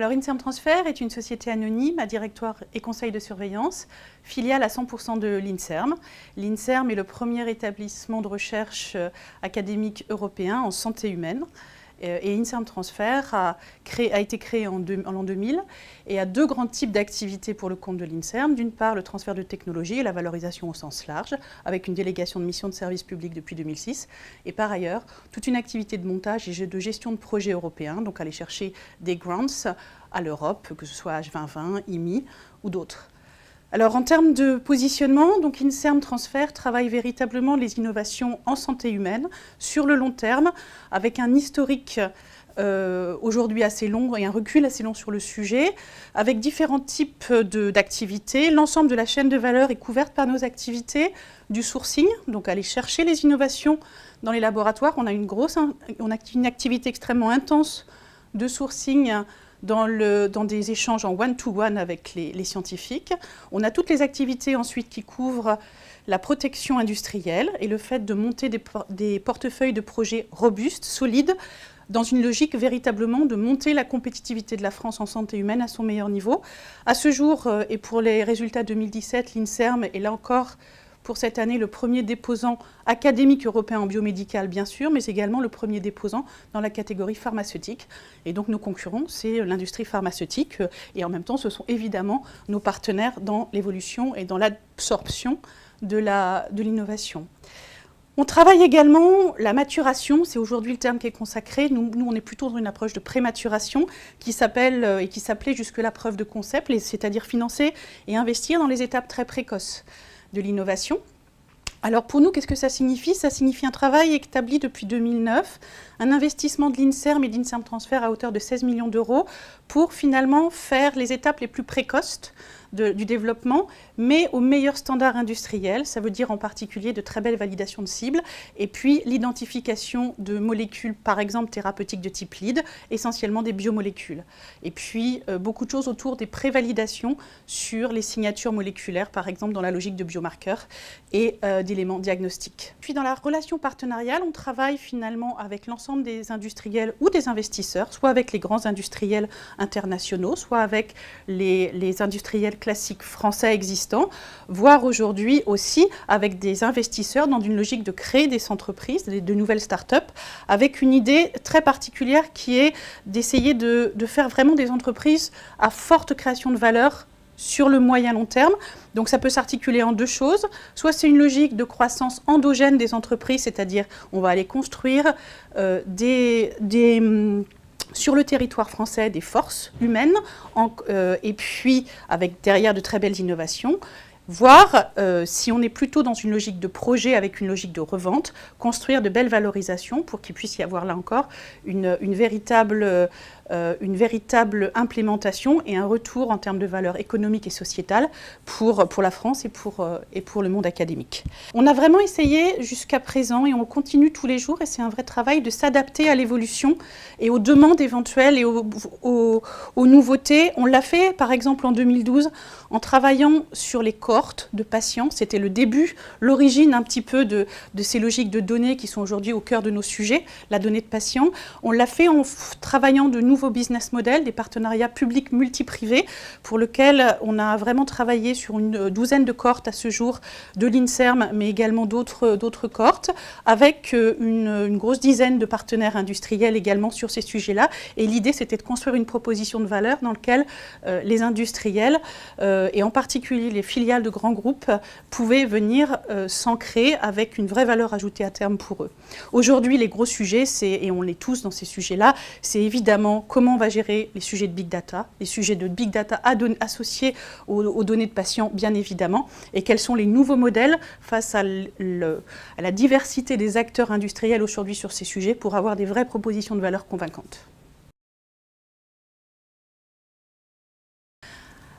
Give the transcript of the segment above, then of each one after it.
Alors Inserm Transfer est une société anonyme à directoire et conseil de surveillance, filiale à 100% de l'Inserm. L'Inserm est le premier établissement de recherche académique européen en santé humaine. Et Inserm Transfer a été créé en l'an 2000 et a deux grands types d'activités pour le compte de l'Inserm. D'une part, le transfert de technologie et la valorisation au sens large, avec une délégation de mission de service public depuis 2006. Et par ailleurs, toute une activité de montage et de gestion de projets européens, donc aller chercher des grants à l'Europe, que ce soit H2020, IMI ou d'autres. Alors en termes de positionnement, donc Inserm Transfer travaille véritablement les innovations en santé humaine sur le long terme, avec un historique aujourd'hui assez long et un recul assez long sur le sujet, avec différents types d'activités. L'ensemble de la chaîne de valeur est couverte par nos activités, du sourcing, donc aller chercher les innovations dans les laboratoires. On a une activité extrêmement intense de sourcing dans des échanges en one-to-one avec les scientifiques. On a toutes les activités ensuite qui couvrent la protection industrielle et le fait de monter des portefeuilles de projets robustes, solides, dans une logique véritablement de monter la compétitivité de la France en santé humaine à son meilleur niveau. À ce jour, et pour les résultats 2017, l'Inserm est là encore pour cette année le premier déposant académique européen en biomédical, bien sûr, mais également le premier déposant dans la catégorie pharmaceutique. Et donc nos concurrents, c'est l'industrie pharmaceutique, et en même temps, ce sont évidemment nos partenaires dans l'évolution et dans l'absorption de l'innovation. On travaille également la maturation, c'est aujourd'hui le terme qui est consacré. Nous, on est plutôt dans une approche de prématuration qui s'appelle et qui s'appelait jusque-là preuve de concept, c'est-à-dire financer et investir dans les étapes très précoces de l'innovation. Alors pour nous, qu'est-ce que ça signifie? Ça signifie un travail établi depuis 2009, un investissement de l'Inserm et d'Inserm Transfer à hauteur de 16 millions d'euros pour finalement faire les étapes les plus précoces du développement, mais aux meilleurs standards industriels. Ça veut dire en particulier de très belles validations de cibles, et puis l'identification de molécules, par exemple thérapeutiques de type lead, essentiellement des biomolécules. Et puis beaucoup de choses autour des prévalidations sur les signatures moléculaires, par exemple dans la logique de biomarqueurs et d'éléments diagnostiques. Puis dans la relation partenariale, on travaille finalement avec l'ensemble des industriels ou des investisseurs, soit avec les grands industriels internationaux, soit avec les industriels classiques français existants, voire aujourd'hui aussi avec des investisseurs dans une logique de créer des entreprises, de nouvelles start-up, avec une idée très particulière qui est d'essayer de faire vraiment des entreprises à forte création de valeur sur le moyen long terme. Donc ça peut s'articuler en deux choses. Soit c'est une logique de croissance endogène des entreprises, c'est-à-dire on va aller construire sur le territoire français des forces humaines, et puis avec derrière de très belles innovations, voire, si on est plutôt dans une logique de projet avec une logique de revente, construire de belles valorisations pour qu'il puisse y avoir là encore une véritable implémentation et un retour en termes de valeur économique et sociétale pour la France et pour le monde académique. On a vraiment essayé jusqu'à présent, et on continue tous les jours, et c'est un vrai travail de s'adapter à l'évolution et aux demandes éventuelles et aux nouveautés. On l'a fait par exemple en 2012 en travaillant sur les cohortes de patients. C'était le début, l'origine un petit peu de ces logiques de données qui sont aujourd'hui au cœur de nos sujets, la donnée de patients. On l'a fait en travaillant de nouveaux business models, des partenariats publics multi-privés, pour lesquels on a vraiment travaillé sur une douzaine de cohortes à ce jour de l'Inserm, mais également d'autres cohortes, avec une grosse dizaine de partenaires industriels également sur ces sujets-là. Et l'idée, c'était de construire une proposition de valeur dans laquelle les industriels, et en particulier les filiales de grands groupes, pouvaient venir s'ancrer avec une vraie valeur ajoutée à terme pour eux. Aujourd'hui, les gros sujets, et on est tous dans ces sujets-là, c'est évidemment comment on va gérer les sujets de big data, les sujets de big data associés aux données de patients, bien évidemment, et quels sont les nouveaux modèles face à la diversité des acteurs industriels aujourd'hui sur ces sujets pour avoir des vraies propositions de valeur convaincantes.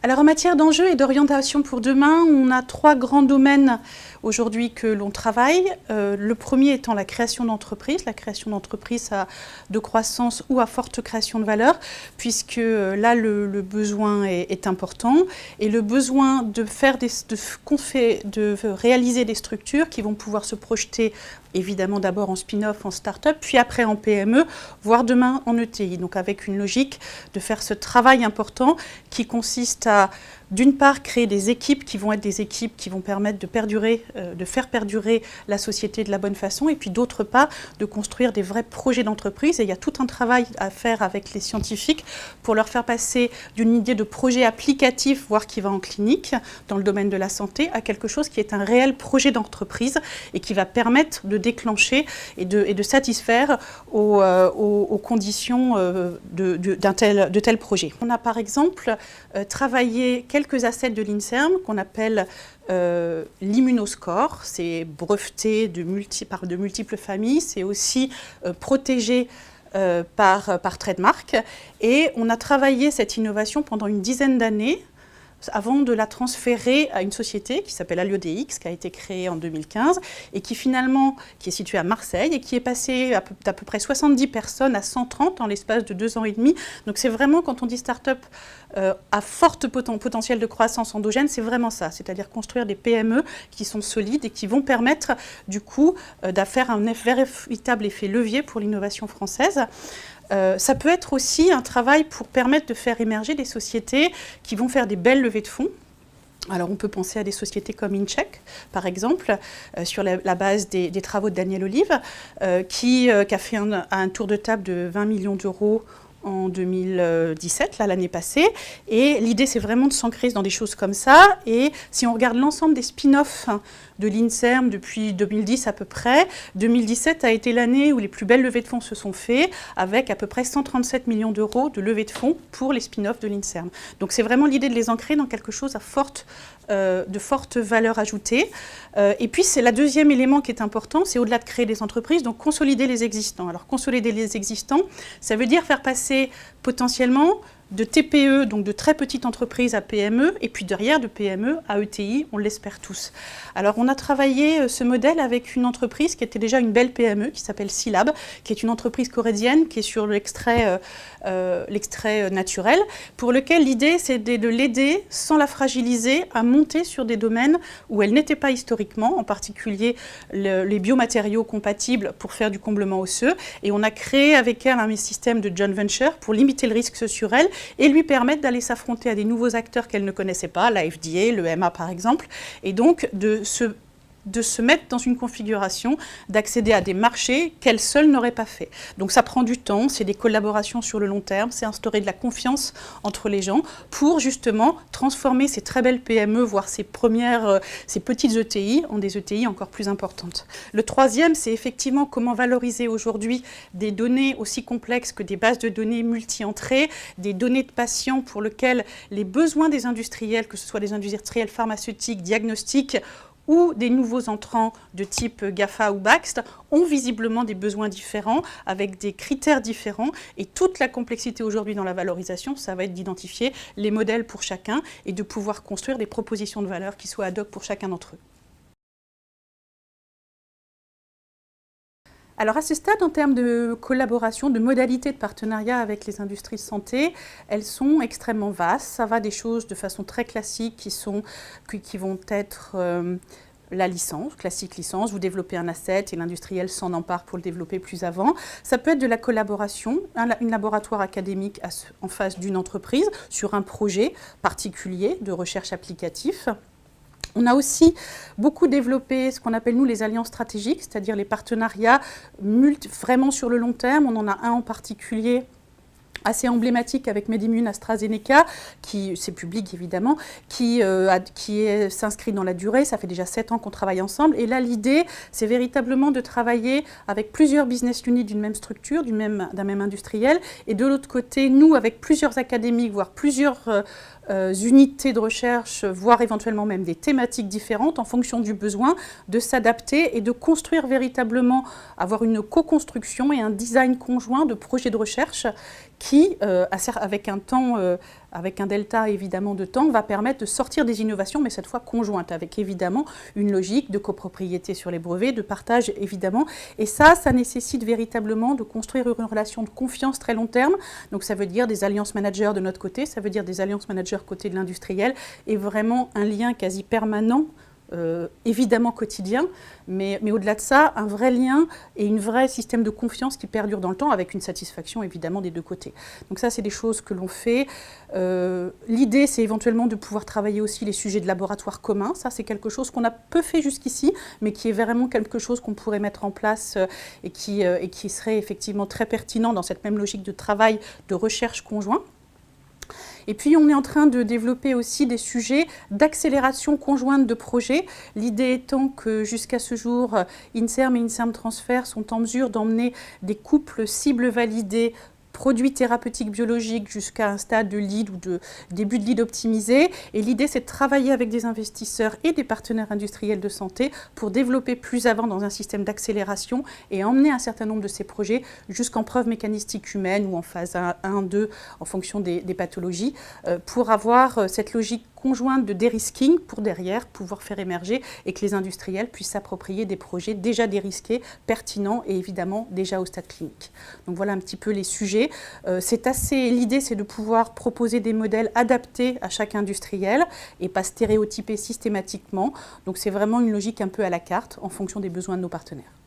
Alors en matière d'enjeux et d'orientation pour demain, on a trois grands domaines aujourd'hui que l'on travaille. Le premier étant la création d'entreprises. La création d'entreprises de croissance ou à forte création de valeur, puisque là, le besoin est important. Et le besoin de réaliser des structures qui vont pouvoir se projeter évidemment d'abord en spin-off, en start-up, puis après en PME, voire demain en ETI. Donc avec une logique de faire ce travail important qui consiste à, d'une part, créer des équipes qui vont être des équipes qui vont permettre de faire perdurer la société de la bonne façon, et puis d'autre part, de construire des vrais projets d'entreprise. Et il y a tout un travail à faire avec les scientifiques pour leur faire passer d'une idée de projet applicatif, voire qui va en clinique, dans le domaine de la santé, à quelque chose qui est un réel projet d'entreprise et qui va permettre de déclencher et de satisfaire aux conditions de tels projets. On a par exemple travaillé quelques assets de l'INSERM qu'on appelle l'immunoscore. C'est breveté par de multiples familles, c'est aussi protégé par trademark. Et on a travaillé cette innovation pendant une dizaine d'années avant de la transférer à une société qui s'appelle AlioDX, qui a été créée en 2015 et qui est située à Marseille et qui est passée d'à peu près 70 personnes à 130 en l'espace de 2 ans et demi. Donc c'est vraiment, quand on dit start-up à forte potentiel de croissance endogène, c'est vraiment ça, c'est-à-dire construire des PME qui sont solides et qui vont permettre du coup de faire un véritable effet levier pour l'innovation française. Ça peut être aussi un travail pour permettre de faire émerger des sociétés qui vont faire des belles levées de fonds. Alors on peut penser à des sociétés comme InCheck, par exemple, sur la base des travaux de Daniel Olive, qui a fait un tour de table de 20 millions d'euros en 2017, l'année passée. Et l'idée, c'est vraiment de s'ancrer dans des choses comme ça. Et si on regarde l'ensemble des spin-offs de l'INSERM depuis 2010 à peu près, 2017 a été l'année où les plus belles levées de fonds se sont faites, avec à peu près 137 millions d'euros de levées de fonds pour les spin-offs de l'INSERM. Donc c'est vraiment l'idée de les ancrer dans quelque chose de forte valeur ajoutée. Et puis c'est le deuxième élément qui est important, c'est au-delà de créer des entreprises, donc consolider les existants. Alors consolider les existants, ça veut dire faire passer potentiellement de TPE, donc de très petites entreprises à PME, et puis derrière de PME à ETI, on l'espère tous. Alors on a travaillé ce modèle avec une entreprise qui était déjà une belle PME, qui s'appelle Silab, qui est une entreprise corédienne qui est sur l'extrait naturel, pour lequel l'idée c'est de l'aider, sans la fragiliser, à monter sur des domaines où elle n'était pas historiquement, en particulier les biomatériaux compatibles pour faire du comblement osseux, et on a créé avec elle un système de joint venture pour limiter le risque sur elle, et lui permettre d'aller s'affronter à des nouveaux acteurs qu'elle ne connaissait pas, la FDA, le EMA par exemple, et donc de se mettre dans une configuration d'accéder à des marchés qu'elle seule n'aurait pas fait. Donc ça prend du temps, c'est des collaborations sur le long terme, c'est instaurer de la confiance entre les gens pour justement transformer ces très belles PME, voire ces petites ETI, en des ETI encore plus importantes. Le troisième, c'est effectivement comment valoriser aujourd'hui des données aussi complexes que des bases de données multi-entrées, des données de patients pour lesquelles les besoins des industriels, que ce soit des industriels pharmaceutiques, diagnostiques, ou des nouveaux entrants de type GAFA ou Baxt ont visiblement des besoins différents, avec des critères différents. Et toute la complexité aujourd'hui dans la valorisation, ça va être d'identifier les modèles pour chacun et de pouvoir construire des propositions de valeur qui soient ad hoc pour chacun d'entre eux. Alors à ce stade, en termes de collaboration, de modalités de partenariat avec les industries de santé, elles sont extrêmement vastes. Ça va des choses de façon très classique qui vont être la licence, classique licence, vous développez un asset et l'industriel s'en empare pour le développer plus avant. Ça peut être de la collaboration, un laboratoire académique en face d'une entreprise sur un projet particulier de recherche applicatif. On a aussi beaucoup développé ce qu'on appelle nous les alliances stratégiques, c'est-à-dire les partenariats vraiment sur le long terme. On en a un en particulier assez emblématique avec MedImmune AstraZeneca, c'est public évidemment, qui s'inscrit dans la durée. Ça fait déjà 7 ans qu'on travaille ensemble. Et là, l'idée, c'est véritablement de travailler avec plusieurs business units d'une même structure, d'un même industriel. Et de l'autre côté, nous, avec plusieurs académiques, voire plusieurs unités de recherche, voire éventuellement même des thématiques différentes en fonction du besoin, de s'adapter et de construire véritablement, avoir une co-construction et un design conjoint de projets de recherche qui, avec un temps avec un delta évidemment de temps, va permettre de sortir des innovations, mais cette fois conjointes, avec évidemment une logique de copropriété sur les brevets, de partage évidemment. Et ça nécessite véritablement de construire une relation de confiance très long terme. Donc ça veut dire des alliances managers de notre côté, ça veut dire des alliances managers côté de l'industriel, et vraiment un lien quasi permanent, évidemment quotidien, mais au-delà de ça, un vrai lien et un vrai système de confiance qui perdure dans le temps, avec une satisfaction évidemment des deux côtés. Donc ça, c'est des choses que l'on fait. L'idée, c'est éventuellement de pouvoir travailler aussi les sujets de laboratoire commun. Ça, c'est quelque chose qu'on a peu fait jusqu'ici, mais qui est vraiment quelque chose qu'on pourrait mettre en place et qui serait effectivement très pertinent dans cette même logique de travail, de recherche conjoint. Et puis, on est en train de développer aussi des sujets d'accélération conjointe de projets. L'idée étant que jusqu'à ce jour, INSERM et INSERM Transfer sont en mesure d'emmener des couples cibles validés, produits thérapeutiques biologiques jusqu'à un stade de lead ou de début de lead optimisé. Et l'idée, c'est de travailler avec des investisseurs et des partenaires industriels de santé pour développer plus avant dans un système d'accélération et emmener un certain nombre de ces projets jusqu'en preuve mécanistique humaine ou en phase 1, 2, en fonction des pathologies, pour avoir cette logique conjointe de dérisking pour derrière pouvoir faire émerger et que les industriels puissent s'approprier des projets déjà dérisqués, pertinents et évidemment déjà au stade clinique. Donc voilà un petit peu les sujets. L'idée, c'est de pouvoir proposer des modèles adaptés à chaque industriel et pas stéréotypés systématiquement. Donc c'est vraiment une logique un peu à la carte en fonction des besoins de nos partenaires.